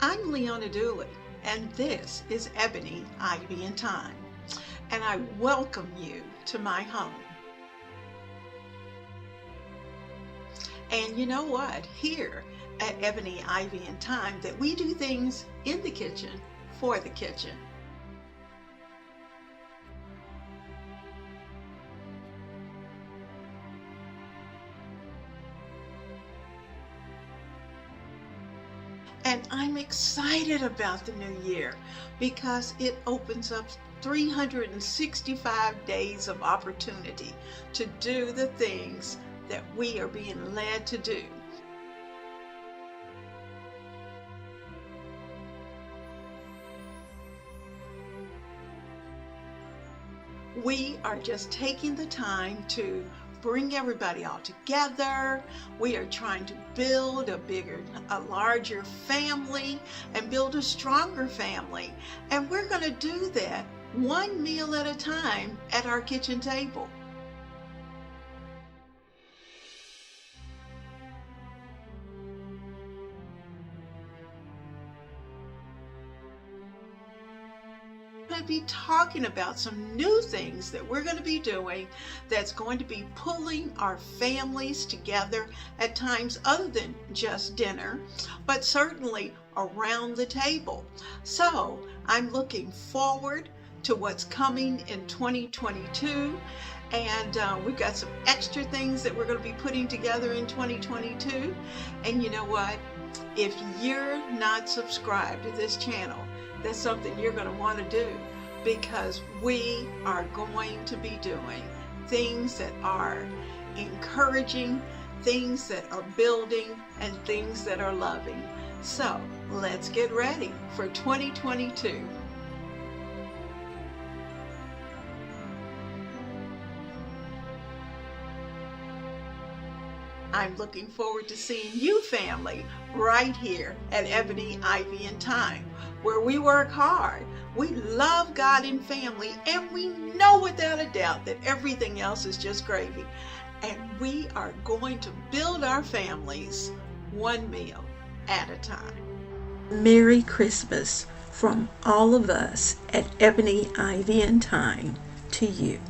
I'm Leona Dooley, and this is Ebony, Ivy, and Thyme, and I welcome you to my home. And you know what? Here at Ebony, Ivy, and Thyme, that we do things in the kitchen for the kitchen. And I'm excited about the new year because it opens up 365 days of opportunity to do the things that we are being led to do. We are just taking the time to bring everybody all together. We are trying to build a larger family and build a stronger family. And we're going to do that one meal at a time at our kitchen table. To be talking about some new things that we're going to be doing that's going to be pulling our families together at times other than just dinner, but certainly around the table. So I'm looking forward to what's coming in 2022, and we've got some extra things that we're going to be putting together in 2022. And you know what? If you're not subscribed to this channel, that's something you're going to want to do, because we are going to be doing things that are encouraging, things that are building, and things that are loving. So let's get ready for 2022. I'm looking forward to seeing you, family, right here at Ebony, Ivy, and Thyme, where we work hard. We love God and family, and we know without a doubt that everything else is just gravy. And we are going to build our families one meal at a time. Merry Christmas from all of us at Ebony, Ivy, and Thyme to you.